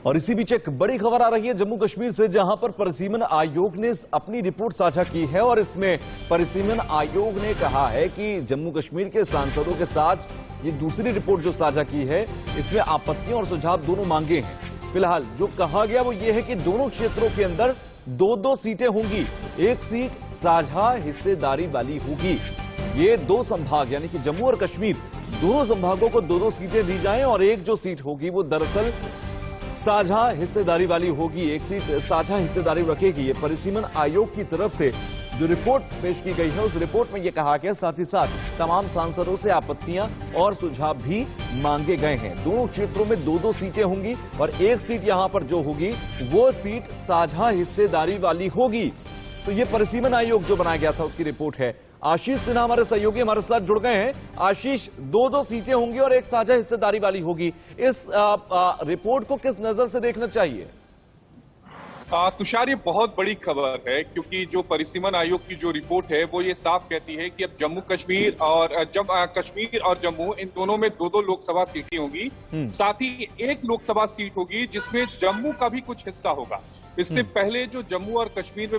और इसी बीच एक बड़ी खबर आ रही है जम्मू कश्मीर से, जहां पर परिसीमन आयोग ने अपनी रिपोर्ट साझा की है और इसमें परिसीमन आयोग ने कहा है कि जम्मू कश्मीर के सांसदों के साथ ये दूसरी रिपोर्ट जो साझा की है इसमें आपत्तियां और सुझाव दोनों मांगे हैं। फिलहाल जो कहा गया वो ये है कि दोनों क्षेत्रों के अंदर दो सीटें होंगी, एक सीट साझा हिस्सेदारी वाली होगी। ये दो संभाग यानी कि जम्मू और कश्मीर दोनों संभागों को दो सीटें दी जाएं और एक जो सीट होगी वो दरअसल साझा हिस्सेदारी वाली होगी, एक सीट साझा हिस्सेदारी रखेगी। ये परिसीमन आयोग की तरफ से जो रिपोर्ट पेश की गई है उस रिपोर्ट में यह कहा गया, साथ ही साथ तमाम सांसदों से आपत्तियां और सुझाव भी मांगे गए हैं। दोनों क्षेत्रों में दो सीटें होंगी और एक सीट यहां पर जो होगी वो सीट साझा हिस्सेदारी वाली होगी। तो ये परिसीमन आयोग जो बनाया गया था उसकी रिपोर्ट है। आशीष सिन्हा हमारे सहयोगी हमारे साथ जुड़ गए हैं। आशीष, दो सीटें होंगी और एक साझा हिस्सेदारी वाली होगी, इस रिपोर्ट को किस नजर से देखना चाहिए? तुषार, ये बहुत बड़ी खबर है क्योंकि जो परिसीमन आयोग की जो रिपोर्ट है वो ये साफ कहती है कि अब जम्मू कश्मीर और जम्मू इन दोनों में दो लोकसभा सीटें होंगी। साथ ही एक लोकसभा सीट होगी जिसमें जम्मू का भी कुछ हिस्सा होगा। इससे पहले जो जम्मू और कश्मीर में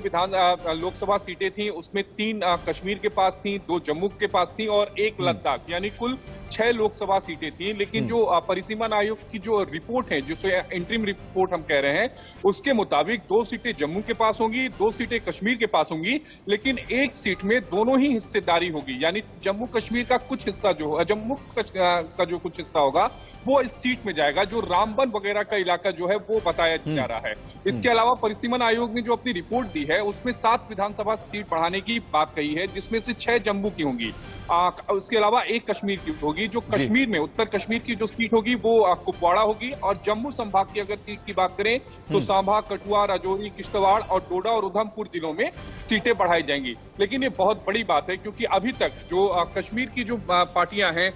लोकसभा सीटें थी उसमें 3 कश्मीर के पास थी, 2 जम्मू के पास थी और 1 लद्दाख, यानी कुल 6 लोकसभा सीटें थी। लेकिन जो परिसीमन आयोग की जो रिपोर्ट है, जिसे इंटरिम रिपोर्ट हम कह रहे हैं, उसके मुताबिक 2 सीटें जम्मू के पास होंगी, 2 सीटें कश्मीर के पास होंगी, लेकिन एक सीट में दोनों ही हिस्सेदारी होगी। यानी जम्मू कश्मीर का कुछ हिस्सा जम्मू का जो कुछ हिस्सा होगा वो इस सीट में जाएगा। जो रामबन वगैरह का इलाका जो है वो बताया जा रहा है। इसके अलावा परिसीमन आयोग ने जो अपनी रिपोर्ट दी है उसमें 7 विधानसभा सीट बढ़ाने की बात कही है, जिसमें से 6 जम्मू की होंगी। उसके अलावा 1 कश्मीर की होगी। जो कश्मीर में उत्तर कश्मीर की जो सीट होगी वो कुपवाड़ा होगी। और जम्मू संभाग की अगर सीट की बात करें तो सांबा, कठुआ, राजौरी, किश्तवाड़ और डोडा और उधमपुर जिलों में सीटें बढ़ाई जाएंगी। लेकिन ये बहुत बड़ी बात है क्योंकि अभी तक जो कश्मीर की जो पार्टियां हैं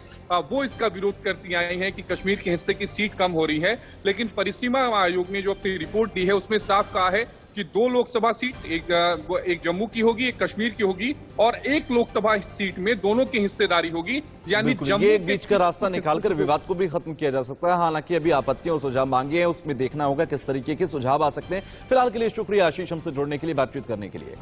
वो इसका विरोध करती आई हैं कि कश्मीर के हिस्से की सीट कम हो रही है। लेकिन परिसीमन आयोग ने जो अपनी रिपोर्ट दी है उसमें साफ कहा है कि 2 लोकसभा सीट एक जम्मू की होगी, एक कश्मीर की होगी और 1 लोकसभा सीट में दोनों की हिस्सेदारी होगी। यानी जम्मू ये बीच का रास्ता निकालकर विवाद को भी खत्म किया जा सकता है। हालांकि अभी आपत्तियां और सुझाव मांगे हैं, उसमें देखना होगा किस तरीके के सुझाव आ सकते हैं। फिलहाल के लिए शुक्रिया आशीष, हमसे जुड़ने के लिए, बातचीत करने के लिए।